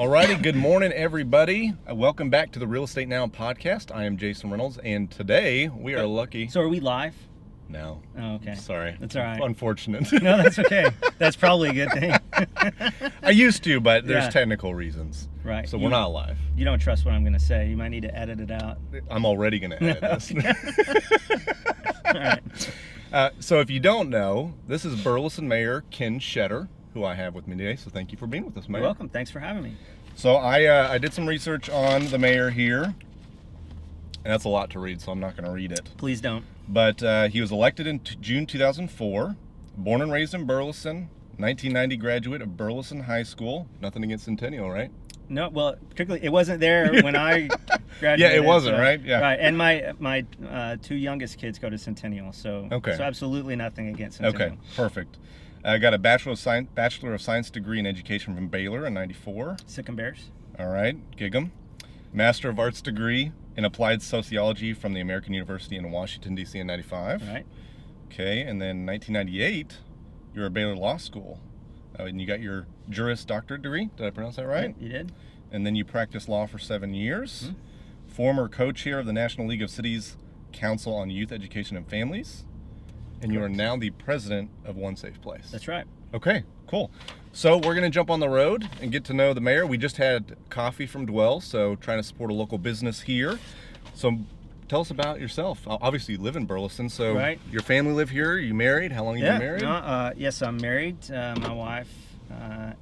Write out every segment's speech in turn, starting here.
Alrighty, good morning, everybody. Welcome back to the Real Estate Now podcast. I am Jason Reynolds, and today we are lucky. So are we live? No. Oh, okay. Sorry. That's all right. Unfortunate. No, that's okay. That's probably a good thing. I used to, but there's Yeah. technical reasons. Right. So we're not live. You don't trust what I'm going to say. You might need to edit it out. I'm already going to edit this. All right. So if you don't know, this is Burleson Mayor Ken Shetter, who I have with me today. So thank you for being with us, Mayor. You're welcome. Thanks for having me. So I did some research on the mayor here, and that's a lot to read, so I'm not going to read it. Please don't. But he was elected in June 2004, born and raised in Burleson, 1990 graduate of Burleson High School. Nothing against Centennial, right? No, well, particularly it wasn't there when I graduated. Yeah, it wasn't, right? Yeah. Right, and my two youngest kids go to Centennial, so Okay. So absolutely nothing against Centennial. Okay, perfect. I got a Bachelor of Science degree in education from Baylor in '94. Sick and Bears. All right, gig 'em. Master of Arts degree in applied sociology from the American University in Washington, D.C. in '95. Right. Okay, and then 1998, you're at Baylor Law School, and you got your Juris Doctorate degree. Did I pronounce that right? You did. And then you practiced law for 7 years. Mm-hmm. Former co-chair of the National League of Cities Council on Youth Education and Families. And you are Correct. now the president of One Safe Place. That's right. Okay, cool. So we're going to jump on the road and get to know the mayor. We just had coffee from Dwell, so trying to support a local business here. So tell us about yourself. Obviously, you live in Burleson, so Right. your family live here. Are you married? How long have you been married? No, yes, I'm married. My wife,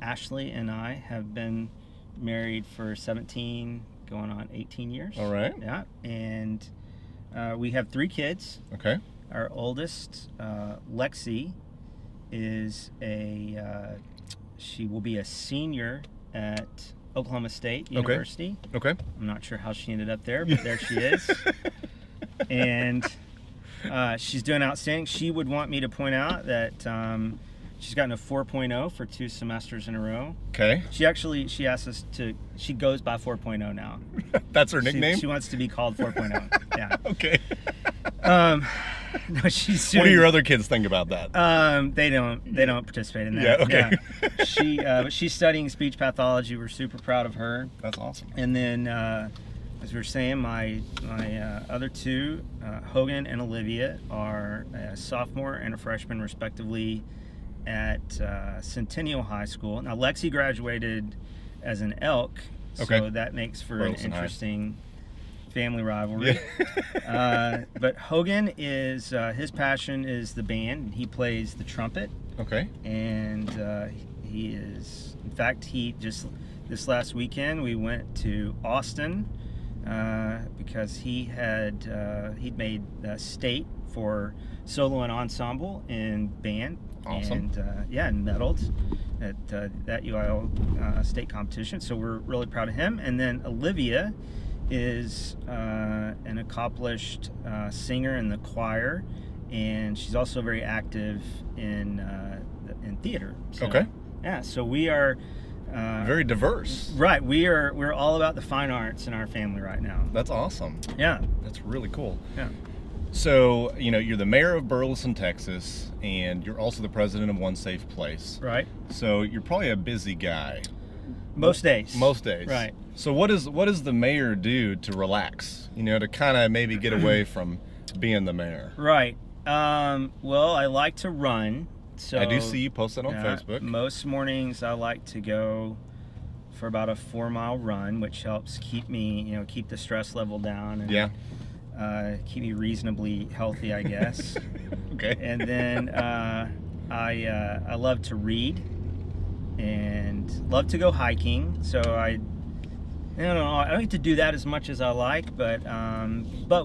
Ashley, and I have been married for 17, going on 18 years. All right. Yeah, and we have 3 kids. Okay. Our oldest, Lexi, is she will be a senior at Oklahoma State University. Okay. I'm not sure how she ended up there, but there she is. And she's doing outstanding. She would want me to point out that she's gotten a 4.0 for 2 semesters in a row. Okay. She asked us she goes by 4.0 now. That's her nickname? She wants to be called 4.0. Yeah. Okay. No, she's doing, What do your other kids think about that? they don't participate in that. Yeah, okay. Yeah. But she's studying speech pathology. We're super proud of her. That's awesome. And then, as we were saying, my other 2, Hogan and Olivia, are a sophomore and a freshman, respectively, at Centennial High School. Now, Lexi graduated as an Elk, so Okay. that makes for Burleson an High. interesting family rivalry. Yeah. But Hogan is his passion is the band. He plays the trumpet. Okay. And he is, in fact, he just this last weekend we went to Austin because he'd made state for solo and ensemble in band. Awesome. And medaled at that UIL state competition. So we're really proud of him. And then Olivia is an accomplished singer in the choir, and she's also very active in theater. So, Okay. Yeah, so we are Very diverse. right. We're all about the fine arts in our family right now. That's awesome. Yeah, That's really cool. yeah. So, you're the mayor of Burleson, Texas, and you're also the president of One Safe Place. Right. So you're probably a busy guy. Most days. Most days. Right. So what does the mayor do to relax? To kind of maybe get away from being the mayor? Right. Well, I like to run. So I do see you post that on yeah, Facebook. Most mornings I like to go for about a 4-mile run, which helps keep me, keep the stress level down and Yeah. keep me reasonably healthy, I guess. Okay. And then I love to read and love to go hiking. So I don't know. I don't get to do that as much as I like, but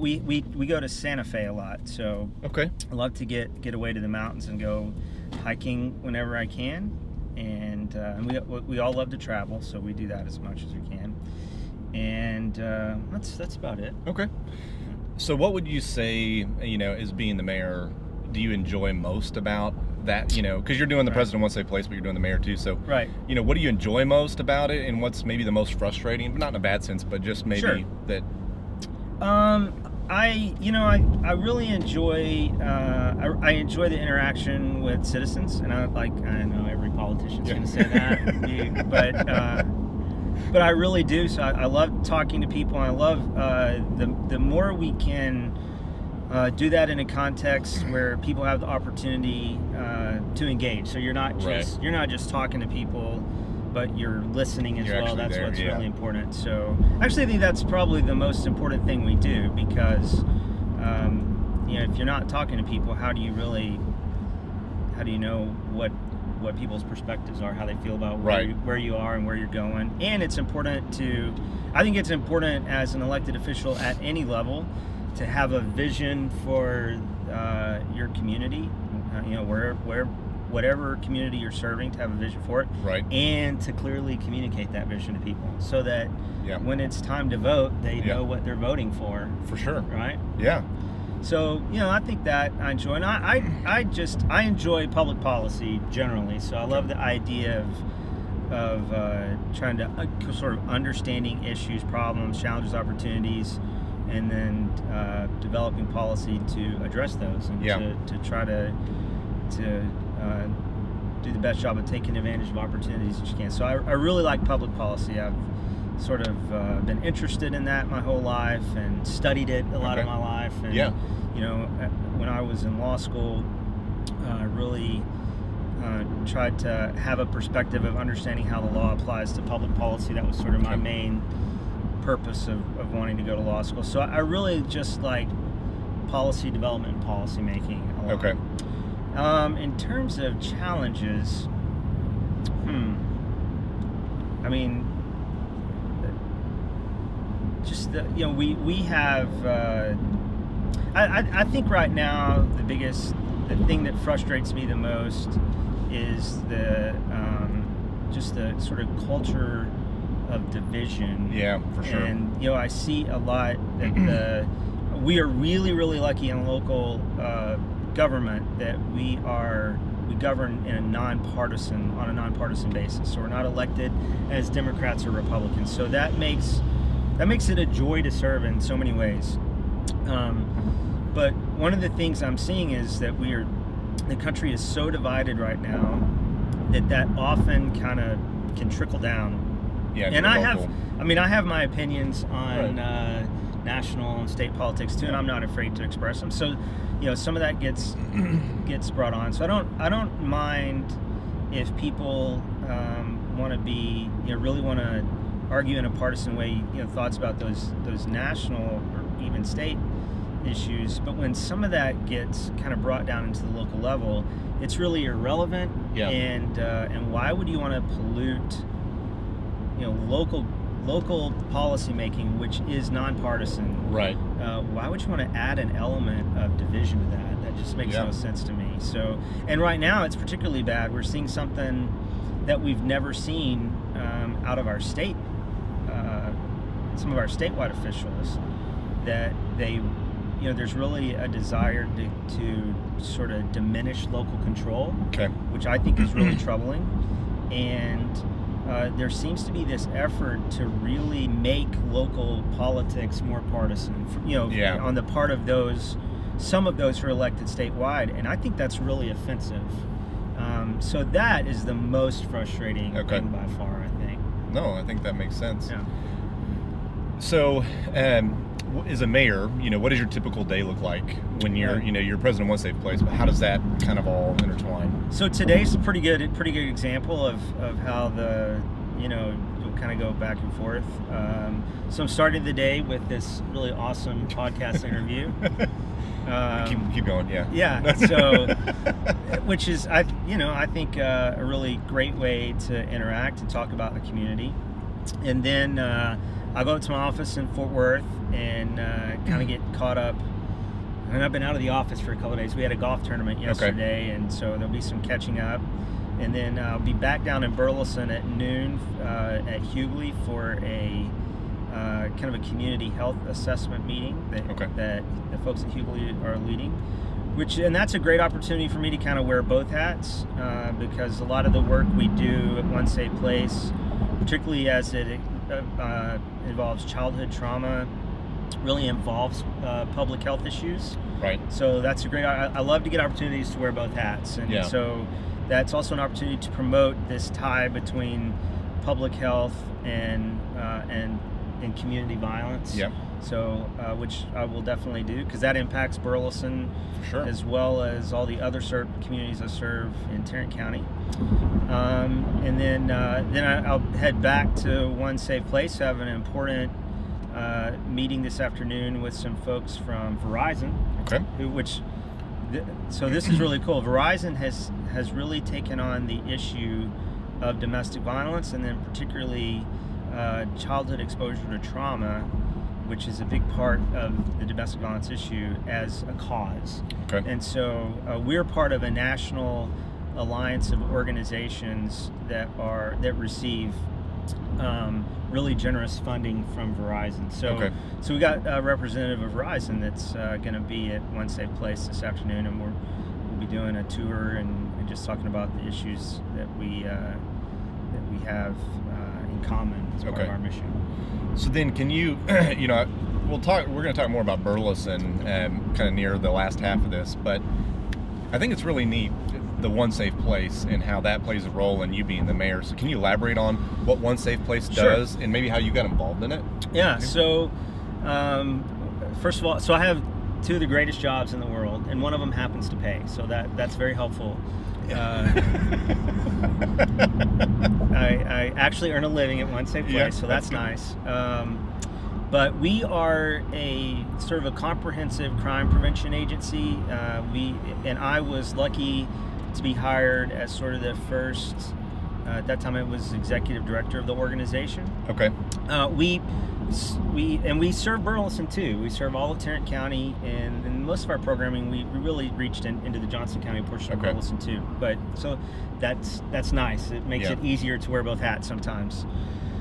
we go to Santa Fe a lot. So Okay. I love to get away to the mountains and go hiking whenever I can. And we all love to travel, so we do that as much as we can. And that's about it. Okay. So what would you say, as being the mayor, do you enjoy most about that, because you're doing the Right. president of One Safe Place, but you're doing the mayor too. So, Right. What do you enjoy most about it, and what's maybe the most frustrating? Not in a bad sense, but just maybe Sure. that. I really enjoy I enjoy the interaction with citizens, and I know every politician's Yeah. going to say that, but But I really do. So I love talking to people. I love the more we can do that in a context where people have the opportunity to engage. So you're not just talking to people, but you're listening as well. That's there, what's really important. So I actually think that's probably the most important thing we do, because if you're not talking to people, how do you know what people's perspectives are, how they feel about where you are and where you're going? And it's important I think it's important as an elected official at any level to have a vision for your community, whatever community you're serving, to have a vision for it, and to clearly communicate that vision to people, so that when it's time to vote, they know what they're voting for. For sure. Right? Yeah. So, I think that I enjoy, and I enjoy public policy generally. So I love the idea of trying to sort of understanding issues, problems, challenges, opportunities, and then developing policy to address those, and to try to do the best job of taking advantage of opportunities that you can. So I really like public policy. I've sort of been interested in that my whole life and studied it a lot of my life. And, when I was in law school, I really tried to have a perspective of understanding how the law applies to public policy. That was sort of my main purpose of wanting to go to law school. So I really just like policy development and policy making a lot. Okay. In terms of challenges, I mean, just we have. I think right now the thing that frustrates me the most is just the sort of culture of division. Yeah, for sure. And I see a lot that we are really, really lucky in local government that we govern on a nonpartisan basis. So we're not elected as Democrats or Republicans. So that makes it a joy to serve in so many ways. But one of the things I'm seeing is that the country is so divided right now that often kind of can trickle down. Yeah, and I have my opinions on national and state politics too, and I'm not afraid to express them. So, some of that gets brought on. So I don't mind if people want to be, really want to argue in a partisan way, thoughts about those national or even state issues. But when some of that gets kind of brought down into the local level, it's really irrelevant. Yeah. And why would you want to pollute local policy making, which is nonpartisan? Right. Why would you want to add an element of division to that? That just makes no sense to me. So, and right now it's particularly bad. We're seeing something that we've never seen out of our state, some of our statewide officials, that there's really a desire to sort of diminish local control, which I think is really troubling. And there seems to be this effort to really make local politics more partisan, on the part of some of those who are elected statewide, and I think that's really offensive. So that is the most frustrating thing by far, I think. No, I think that makes sense. Yeah. So, as a mayor, what does your typical day look like when you're president of one safe place? But how does that kind of all intertwine? So today's a pretty good example of how you'll kind of go back and forth. So I'm starting the day with this really awesome podcast interview. Keep going, yeah. Yeah. So, which is I think a really great way to interact and talk about the community, and then I'll go to my office in Fort Worth and kind of get caught up. And I've been out of the office for a couple of days. We had a golf tournament yesterday, and so there'll be some catching up. And then I'll be back down in Burleson at noon at Hughley for a kind of a community health assessment meeting that the folks at Hughley are leading. And that's a great opportunity for me to kind of wear both hats, because a lot of the work we do at One Safe Place, particularly as it involves childhood trauma, really involves public health issues. Right. So that's a great. I love to get opportunities to wear both hats, and so that's also an opportunity to promote this tie between public health and community violence. Yeah. So, which I will definitely do, because that impacts Burleson, For sure. as well as all the other communities I serve in Tarrant County. And then I'll head back to One Safe Place. I have an important meeting this afternoon with some folks from Verizon. Okay. So this is really cool. Verizon has really taken on the issue of domestic violence, and then particularly childhood exposure to trauma, which is a big part of the domestic violence issue, as a cause. Okay. And so we're part of a national alliance of organizations that receive really generous funding from Verizon. So we got a representative of Verizon that's going to be at One Safe Place this afternoon, and we'll be doing a tour and just talking about the issues that we have in common as part of our mission. So then, can you, we're going to talk more about Burleson kind of near the last half of this, but I think it's really neat, the One Safe Place, and how that plays a role in you being the mayor. So can you elaborate on what One Safe Place does, and maybe how you got involved in it? Yeah, so first of all, I have two of the greatest jobs in the world, and one of them happens to pay, so that's very helpful. I actually earn a living at One Safe Place, so that's nice. But we are a sort of a comprehensive crime prevention agency. I was lucky to be hired as sort of the first. At that time, I was executive director of the organization. Okay. We serve Burleson too. We serve all of Tarrant County, and most of our programming we really reached into the Johnson County portion of Burleson too. But so that's nice. It makes it easier to wear both hats sometimes.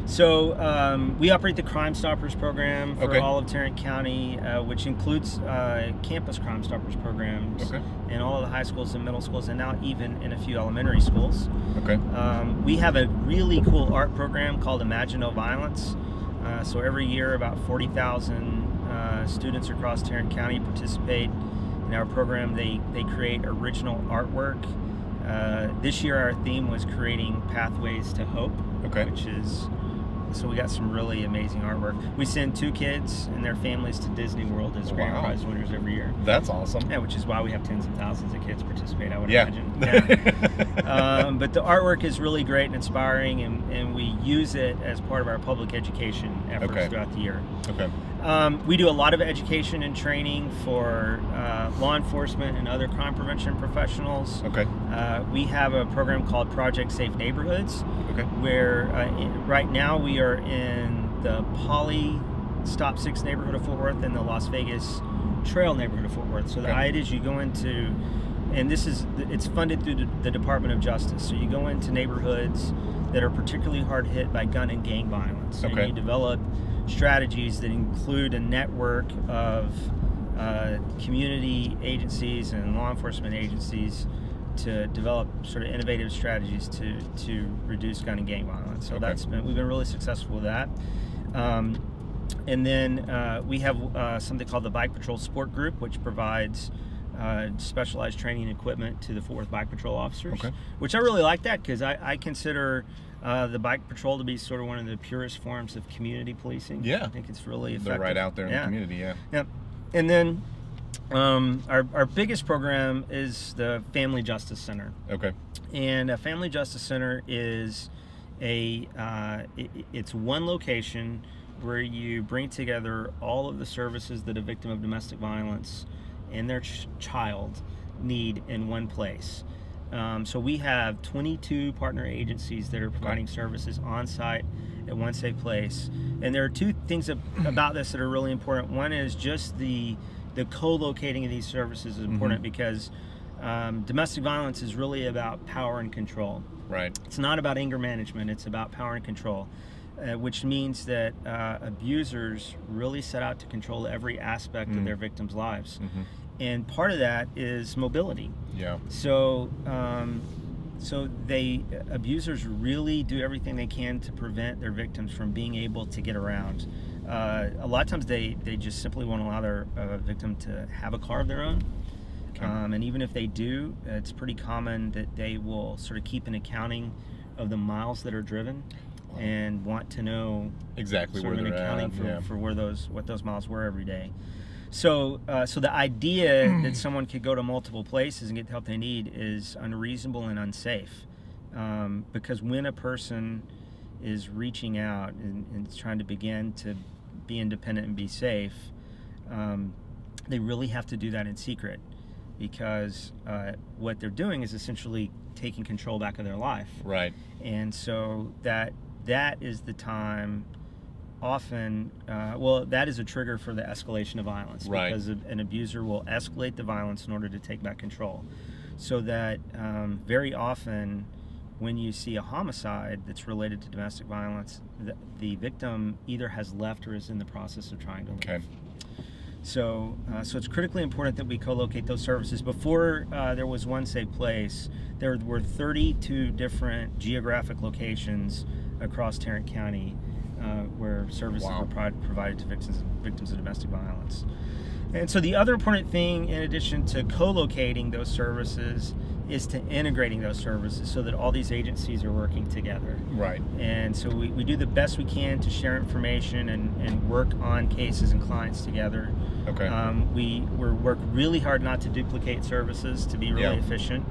So we operate the Crime Stoppers program for all of Tarrant County, which includes campus Crime Stoppers programs in all of the high schools and middle schools, and now even in a few elementary schools. Okay. We have a really cool art program called Imagine No Violence. So every year, about 40,000 students across Tarrant County participate in our program. They create original artwork. This year, our theme was creating pathways to hope, which is. So we got some really amazing artwork. We send 2 kids and their families to Disney World as grand prize winners every year. That's awesome. Yeah, which is why we have tens of thousands of kids participate, I would imagine. Yeah. But the artwork is really great and inspiring, and we use it as part of our public education efforts throughout the year. We do a lot of education and training for law enforcement and other crime prevention professionals. We have a program called Project Safe Neighborhoods, where right now we are in the Poly Stop 6 neighborhood of Fort Worth and the Las Vegas Trail neighborhood of Fort Worth. So the idea is you go into, and it's funded through the Department of Justice. So you go into neighborhoods that are particularly hard hit by gun and gang violence. And you develop strategies that include a network of community agencies and law enforcement agencies to develop sort of innovative strategies to reduce gun and gang violence. So we've been really successful with that. And then we have something called the Bike Patrol Support Group, which provides specialized training and equipment to the Fort Worth Bike Patrol officers, which I really like that, because I consider the Bike Patrol to be sort of one of the purest forms of community policing. I think it's really effective. They're right out there in the community, And then our biggest program is the Family Justice Center. And a Family Justice Center is it's one location where you bring together all of the services that a victim of domestic violence and their child need in one place. So we have 22 partner agencies that are providing services on site at One Safe Place. And there are 2 things about this that are really important. One is just the co-locating of these services is important, because domestic violence is really about power and control. It's not about anger management, it's about power and control. Which means that abusers really set out to control every aspect of their victims' lives. And part of that is mobility. So abusers really do everything they can to prevent their victims from being able to get around. A lot of times they just simply won't allow their victim to have a car of their own. And even if they do, it's pretty common that they will sort of keep an accounting of the miles that are driven. and want to know exactly sort where of an they're accounting at. for what those miles were every day. So the idea that someone could go to multiple places and get the help they need is unreasonable and unsafe, because when a person is reaching out and trying to begin to be independent and be safe, they really have to do that in secret, because what they're doing is essentially taking control back of their life. Right. And so that is the time often, that is a trigger for the escalation of violence, right, because an abuser will escalate the violence in order to take back control. So that very often when you see a homicide that's related to domestic violence, the victim either has left or is in the process of trying to leave. Okay. So it's critically important that we co-locate those services. Before there was One Safe Place, there were 32 different geographic locations across Tarrant County where services were provided to victims of domestic violence. And so the other important thing, in addition to co-locating those services, is to integrating those services so that all these agencies are working together. Right. And so we do the best we can to share information and work on cases and clients together. Okay. We work really hard not to duplicate services, to be really efficient.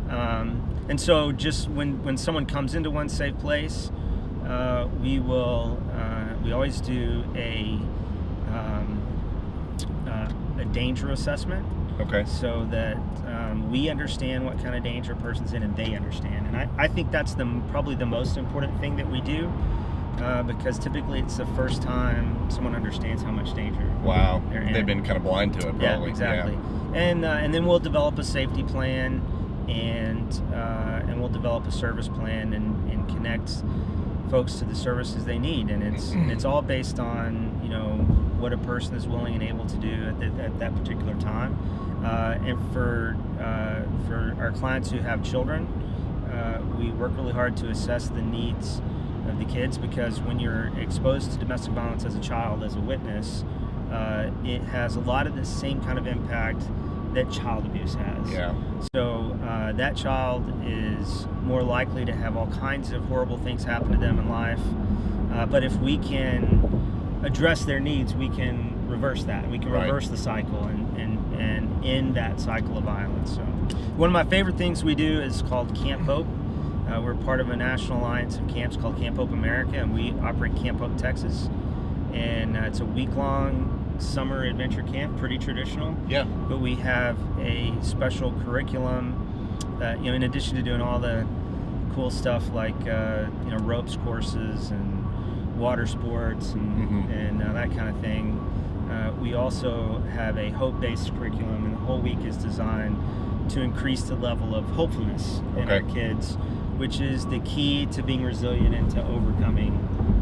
And so just when someone comes into One Safe Place, we always do a danger assessment. Okay. So that we understand what kind of danger a person's in, and they understand. And I think that's probably the most important thing that we do, because typically it's the first time someone understands how much danger they're in. They've been kind of blind to it, probably. Yeah, exactly. Yeah. And then we'll develop a safety plan, and we'll develop a service plan and connect folks to the services they need. And it's all based on what a person is willing and able to do at that particular time. And for our clients who have children, we work really hard to assess the needs of the kids, because when you're exposed to domestic violence as a child, as a witness, it has a lot of the same kind of impact that child abuse has. Yeah. So that child is more likely to have all kinds of horrible things happen to them in life. But if we can address their needs, we can reverse that. We can reverse the cycle and end that cycle of violence. So one of my favorite things we do is called Camp Hope. We're part of a national alliance of camps called Camp Hope America, and we operate Camp Hope, Texas. And it's a week-long summer adventure camp, pretty traditional. Yeah. But we have a special curriculum that, in addition to doing all the cool stuff like ropes courses and water sports and that kind of thing, we also have a hope-based curriculum, and the whole week is designed to increase the level of hopefulness in our kids, which is the key to being resilient and to overcoming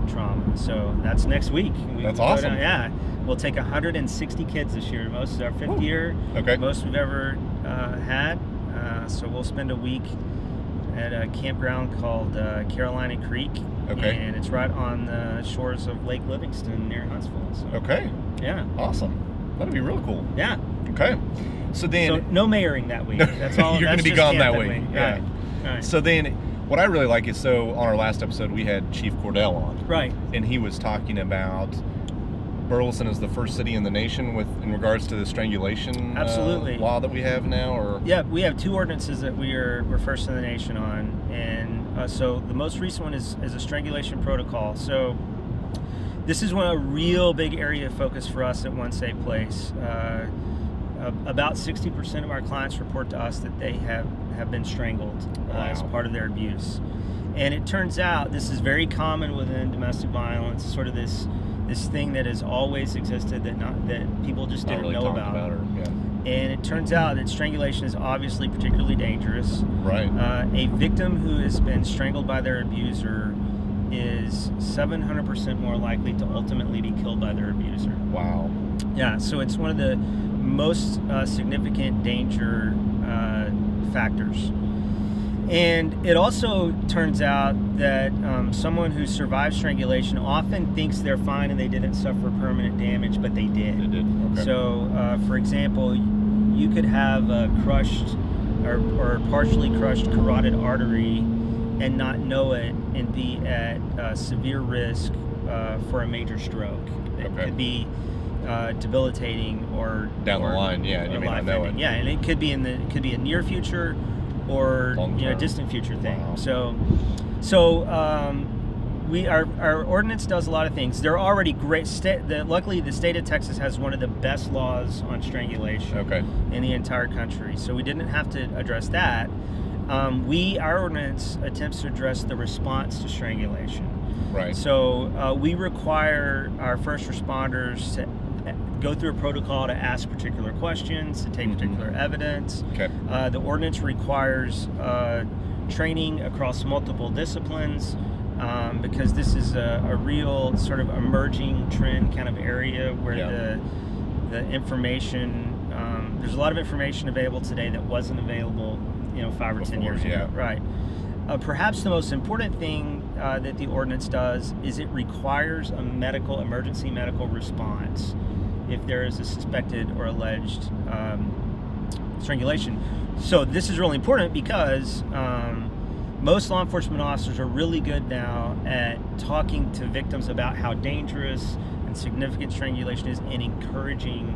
trauma. So that's next week. That's awesome. We'll take 160 kids this year. Most is our fifth year. Okay. Most we've ever had. So we'll spend a week at a campground called Carolina Creek. Okay. And it's right on the shores of Lake Livingston near Huntsville. So, okay. Yeah. Awesome. That'd be real cool. Yeah. Okay. So no mayoring that week. That's all. You're going to be gone that week. Yeah. Right. So then, what I really like is, on our last episode we had Chief Cordell on. Right. And he was talking about Burleson is the first city in the nation in regards to the strangulation law that we have now, or we have two ordinances that we're first in the nation on, and so the most recent one is a strangulation protocol. So this is a real big area of focus for us at One Safe Place. About 60% of our clients report to us that they have been strangled as part of their abuse, and it turns out this is very common within domestic violence. Sort of this thing that has always existed that people just didn't know about. And it turns out that strangulation is obviously particularly dangerous. Right. A victim who has been strangled by their abuser is 700% more likely to ultimately be killed by their abuser. Wow. Yeah, so it's one of the most significant danger factors. And it also turns out that someone who survives strangulation often thinks they're fine and they didn't suffer permanent damage, but they did. They did. Okay. So, for example, you could have a crushed or partially crushed carotid artery and not know it and be at severe risk for a major stroke. It could be debilitating or down the line, you may not know it. Yeah, and it could be a near future or distant future thing. Wow. So our ordinance does a lot of things. They're already great. Luckily, the state of Texas has one of the best laws on strangulation in the entire country. So we didn't have to address that. Our ordinance attempts to address the response to strangulation. Right. So we require our first responders to go through a protocol to ask particular questions, to take particular evidence. Okay. The ordinance requires training across multiple disciplines because this is a real sort of emerging trend kind of area where the information, there's a lot of information available today that wasn't available 5 or 10 years ago. Right. Perhaps the most important thing that the ordinance does is it requires a emergency medical response if there is a suspected or alleged strangulation. So this is really important because most law enforcement officers are really good now at talking to victims about how dangerous and significant strangulation is and encouraging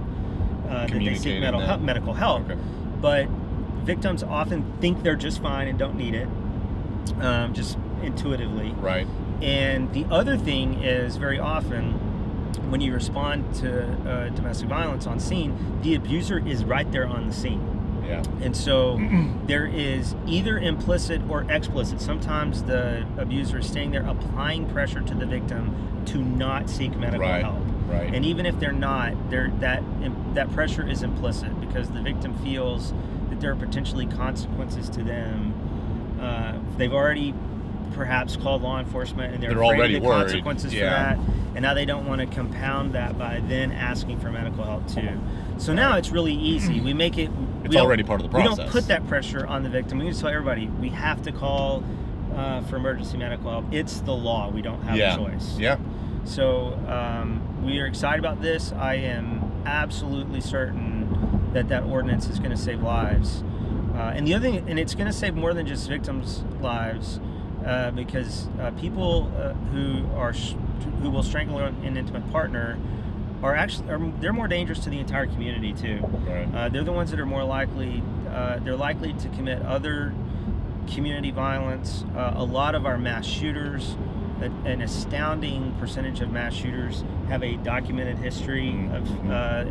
that they seek medical help. Okay. But victims often think they're just fine and don't need it, just intuitively. Right. And the other thing is, very often when you respond to domestic violence on scene, the abuser is right there on the scene. Yeah. And so there is either implicit or explicit. Sometimes the abuser is staying there applying pressure to the victim to not seek medical help. Right. And even if they're not, that pressure is implicit because the victim feels that there are potentially consequences to them. They've already perhaps called law enforcement and they're afraid of the consequences for that. And now they don't want to compound that by then asking for medical help too. So now it's really easy. We make it... It's already part of the process. We don't put that pressure on the victim. We just tell everybody, we have to call for emergency medical help. It's the law. We don't have a choice. Yeah. So we are excited about this. I am absolutely certain that ordinance is going to save lives. And the other thing, and it's going to save more than just victims' lives, because people who will strangle an intimate partner they're more dangerous to the entire community too. Right. They're the ones that are more likely. They're likely to commit other community violence. A lot of our mass shooters, an astounding percentage of mass shooters, have a documented history of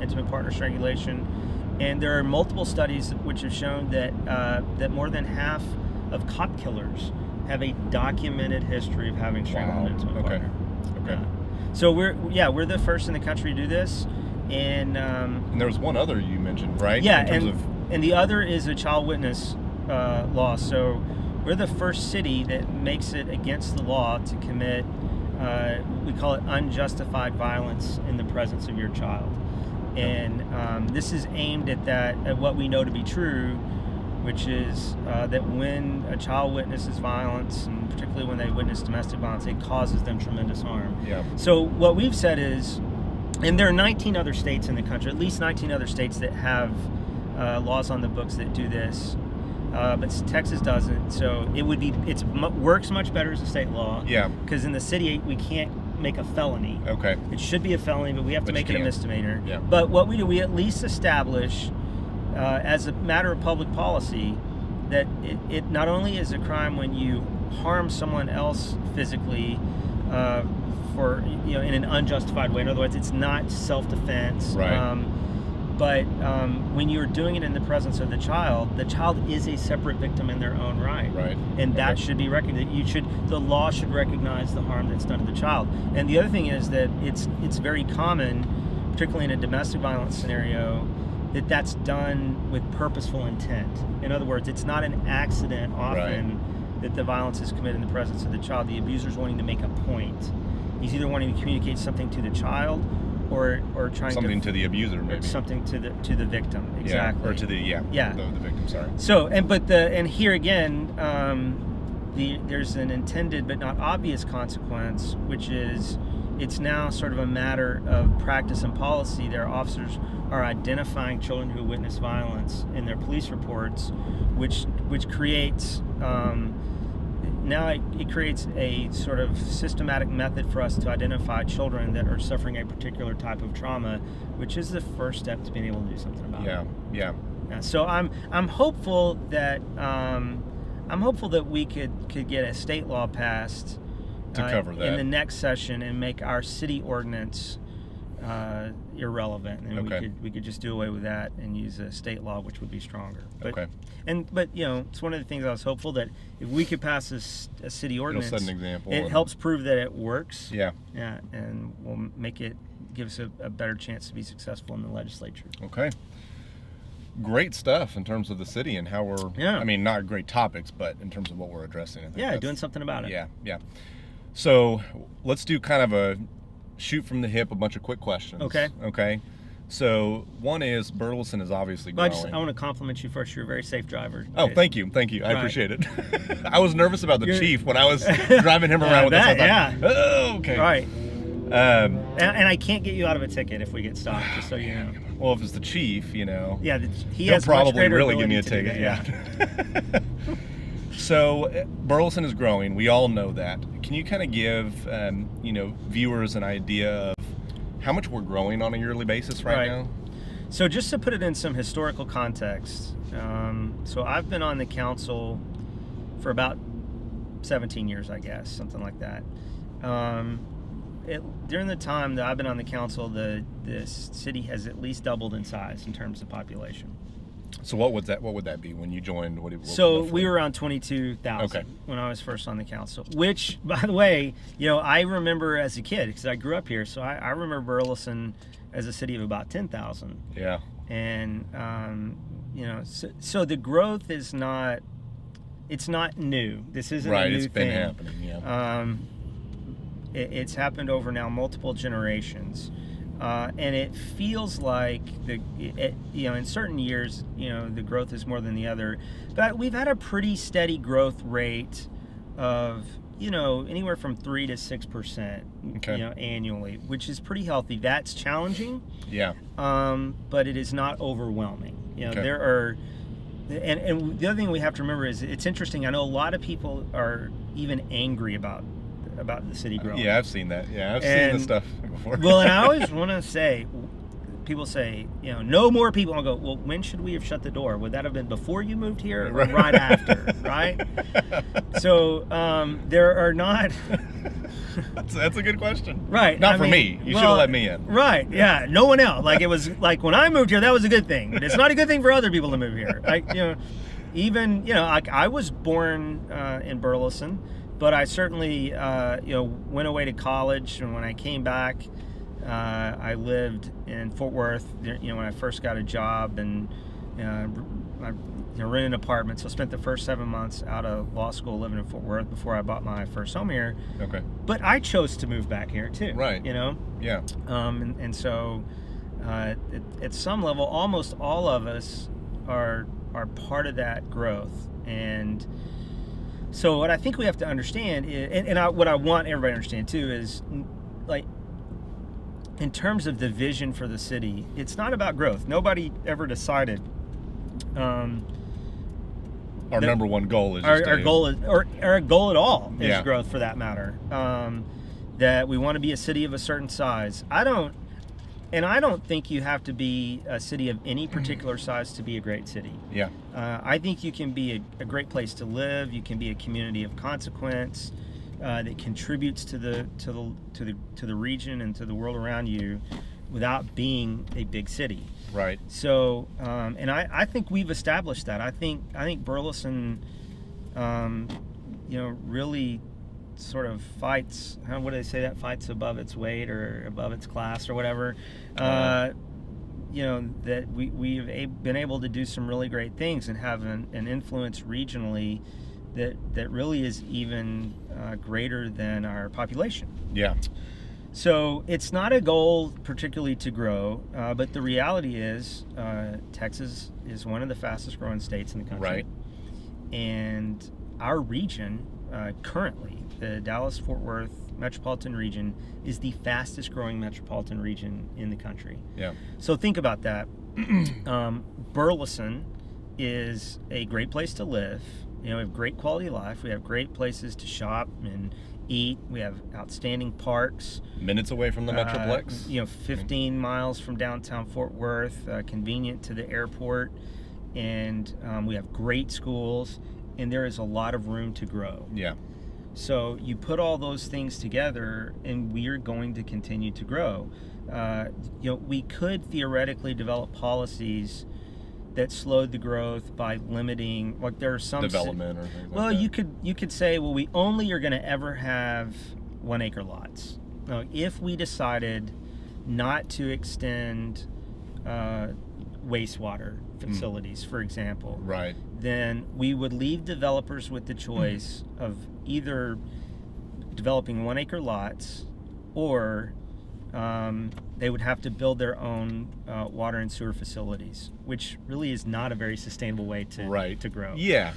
intimate partner strangulation. And there are multiple studies which have shown that more than half of cop killers have a documented history of having strangled an intimate partner. Okay. So we're the first in the country to do this, and there was one other you mentioned, right? Yeah, and the other is a child witness law. So we're the first city that makes it against the law to commit, we call it unjustified violence in the presence of your child. And this is aimed at what we know to be true, which is that when a child witnesses violence, and particularly when they witness domestic violence, it causes them tremendous harm. Yeah. So what we've said is, and there are 19 other states in the country, at least 19 other states that have laws on the books that do this, but Texas doesn't. So it works much better as a state law. Yeah. Because in the city we can't make a felony. Okay. It should be a felony, but we have to make it a misdemeanor. Yeah. But what we do, we at least establish, as a matter of public policy, that it not only is a crime when you harm someone else physically for in an unjustified way. In other words, it's not self-defense. Right. But when you're doing it in the presence of the child is a separate victim in their own right. Right. And that should be recognized. The law should recognize the harm that's done to the child. And the other thing is that it's very common, particularly in a domestic violence scenario, that's done with purposeful intent. In other words, it's not an accident often that the violence is committed in the presence of the child. The abuser's wanting to make a point. He's either wanting to communicate something to the child or trying something to the abuser, maybe something to the victim. Exactly. Or to the the victim. Sorry. So and here again, there's an intended but not obvious consequence, which is it's now sort of a matter of practice and policy. Their officers are identifying children who witness violence in their police reports, which creates now it creates a sort of systematic method for us to identify children that are suffering a particular type of trauma, which is the first step to being able to do something about it. Yeah. So I'm hopeful that we could get a state law passed to cover that in the next session and make our city ordinance irrelevant, and we could just do away with that and use a state law, which would be stronger. But it's one of the things I was hopeful that if we could pass a city ordinance, it'll set an example. It helps prove that it works. Yeah, and we'll give us a better chance to be successful in the legislature. Okay. Great stuff in terms of the city and how we're. Yeah. I mean, not great topics, but in terms of what we're addressing. I think doing something about it. Yeah. So let's do kind of a shoot from the hip, a bunch of quick questions. Okay. So one is Burleson is obviously growing. I want to compliment you first. You're a very safe driver. Oh, thank you. I appreciate it. I was nervous about the chief when I was driving him around with that. this. Oh, okay. Right. And I can't get you out of a ticket if we get stopped, just so you know. Well, if it's the chief, Yeah, he he'll has probably really give me a ticket. Yeah. So Burleson is growing. We all know that. Can you kind of give viewers an idea of how much we're growing on a yearly basis right now? So just to put it in some historical context, so I've been on the council for about 17 years, I guess, something like that. During the time that I've been on the council, the city has at least doubled in size in terms of population. So what would that be when you joined? We were around 22,000 when I was first on the council. Which, by the way, I remember as a kid because I grew up here. So I remember Burleson as a city of about 10,000. Yeah. And so the growth is not. It's not new. This isn't a new thing. Right. It's been happening. Yeah. It's happened over now multiple generations. And it feels like in certain years, the growth is more than the other. But we've had a pretty steady growth rate of, anywhere from 3 to 6%, annually, which is pretty healthy. That's challenging. Yeah. But it is not overwhelming. There are, and the other thing we have to remember is it's interesting. I know a lot of people are even angry about the city growing. Yeah, I've seen that. Yeah, I've seen this stuff before. Well, and I always want to say, people say, no more people. I'll go, well, when should we have shut the door? Would that have been before you moved here or right after, right? So there are not... That's a good question. Right. Not for me. You should have let me in. Right, yeah. No one else. Like, it was like when I moved here, that was a good thing. But it's not a good thing for other people to move here. Like, I was born in Burleson. But I certainly, went away to college, and when I came back, I lived in Fort Worth. When I first got a job, and I rented an apartment. So I spent the first 7 months out of law school living in Fort Worth before I bought my first home here. Okay. But I chose to move back here too. Right. Yeah. And so, at some level, almost all of us are part of that growth. And so what I think we have to understand is, what I want everybody to understand too is, like, in terms of the vision for the city, it's not about growth. Nobody ever decided. Our number one goal is our goal is, or our goal at all is growth, for that matter. That we want to be a city of a certain size. I don't think you have to be a city of any particular size to be a great city. Yeah. I think you can be a great place to live. You can be a community of consequence that contributes to the region and to the world around you, without being a big city. Right. So, and I think we've established that. I think Burleson, really sort of fights, what do they say, that fights above its weight or above its class or whatever. That we've been able to do some really great things and have an influence regionally that really is even greater than our population. Yeah. So it's not a goal particularly to grow, but the reality is Texas is one of the fastest growing states in the country. Right. And our region, currently, the Dallas-Fort Worth metropolitan region, is the fastest growing metropolitan region in the country. Yeah. So think about that. Burleson is a great place to live. You know, we have great quality of life. We have great places to shop and eat. We have outstanding parks. Minutes away from the Metroplex. You know, 15 miles from downtown Fort Worth, convenient to the airport. And we have great schools, and there is a lot of room to grow. Yeah. So you put all those things together, and we are going to continue to grow. You know, we could theoretically develop policies that slowed the growth by limiting, like there are some development or things well, like that. you could say, well, we only are going to ever have 1 acre lots. Now, if we decided not to extend wastewater facilities, for example, right, then we would leave developers with the choice of either developing 1 acre lots, or they would have to build their own water and sewer facilities, which really is not a very sustainable way to grow. Yeah.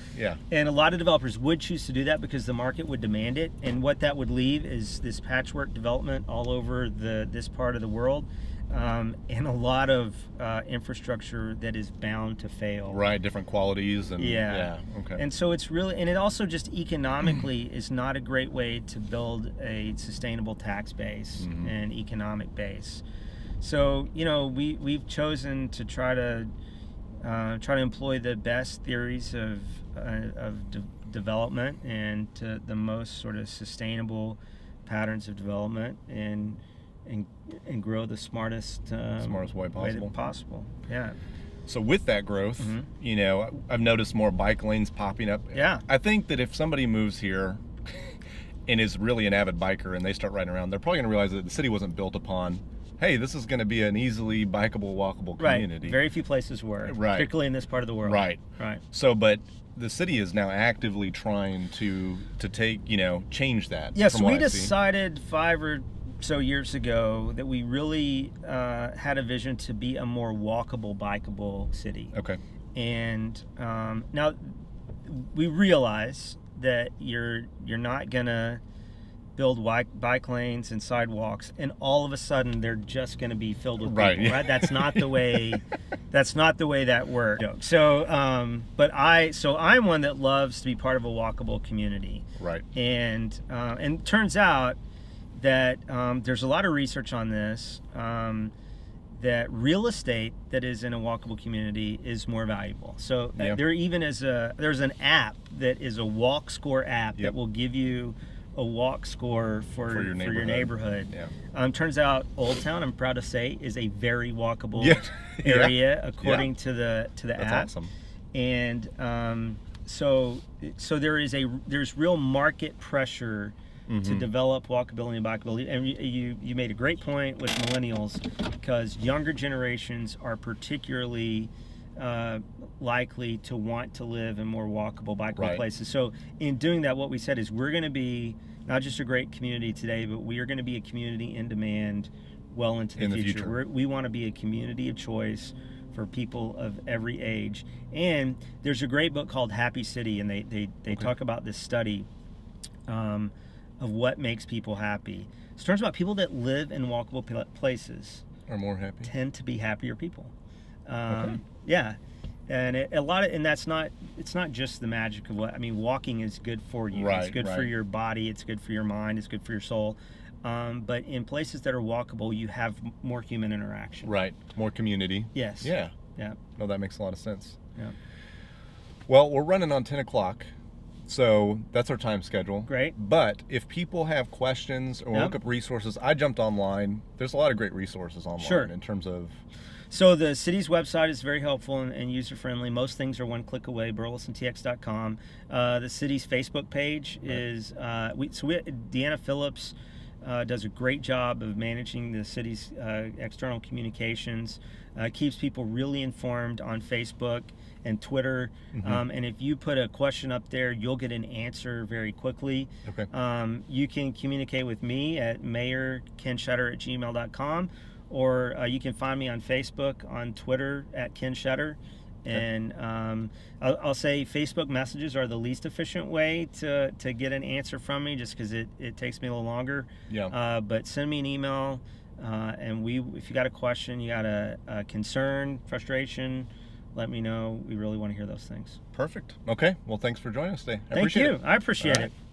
And a lot of developers would choose to do that because the market would demand it. And what that would leave is this patchwork development all over this part of the world, and a lot of infrastructure that is bound to fail. Right, different qualities. And okay. And so it's really, and it also just economically is not a great way to build a sustainable tax base and economic base. So, you know, we've chosen to try to employ the best theories of development and the most sort of sustainable patterns of development, and grow the smartest way possible. Yeah. So with that growth, you know, I've noticed more bike lanes popping up. Yeah. I think that if somebody moves here and is really an avid biker and they start riding around, they're probably going to realize that the city wasn't built upon, hey, this is going to be an easily bikeable, walkable community. Right. Very few places were, particularly in this part of the world. Right. Right. So, but the city is now actively trying to take, you know, change that. Yes, we decided 5 or so years ago that we really had a vision to be a more walkable, bikeable city. Okay. And now we realize that you're not gonna build bike lanes and sidewalks and all of a sudden they're just gonna be filled with people, right? That's not the way. That's not the way that works. So, I'm one that loves to be part of a walkable community. Right. And it turns out that there's a lot of research on this, that real estate that is in a walkable community is more valuable. So there even is there's an app that is a walk score app that will give you a walk score for your neighborhood. Yeah. Turns out Old Town, I'm proud to say, is a very walkable area according to the app. That's awesome. And so there's real market pressure to develop walkability and bikeability. And you made a great point with millennials, because younger generations are particularly likely to want to live in more walkable, bikeable places. So in doing that, what we said is we're going to be not just a great community today, but we are going to be a community in demand well into the future. We want to be a community of choice for people of every age. And there's a great book called Happy City, and they talk about this study of what makes people happy. So it turns out people that live in walkable places are more happy, tend to be happier people. Yeah, and it's not just the magic of walking is good for you. It's good for your body. It's good for your mind. It's good for your soul. But in places that are walkable, you have more human interaction. Right, more community. Yes. Yeah. Yeah. No, that makes a lot of sense. Yeah. Well, we're running on 10 o'clock. So that's our time schedule. Great. But if people have questions or look up resources, I jumped online. There's a lot of great resources online in terms of... So the city's website is very helpful and user-friendly. Most things are one click away, burlesontx.com. The city's Facebook page is... Deanna Phillips does a great job of managing the city's external communications, keeps people really informed on Facebook and Twitter, and if you put a question up there, you'll get an answer very quickly. Okay. You can communicate with me at mayorkenshetter@gmail.com, or you can find me on Facebook, on Twitter at Ken Shetter. And I'll say Facebook messages are the least efficient way to get an answer from me, just because it takes me a little longer. Yeah. But send me an email, and if you got a question, you got a concern, frustration, let me know. We really want to hear those things. Perfect. Okay. Well, thanks for joining us today. I Thank appreciate you. it. I appreciate All it. right.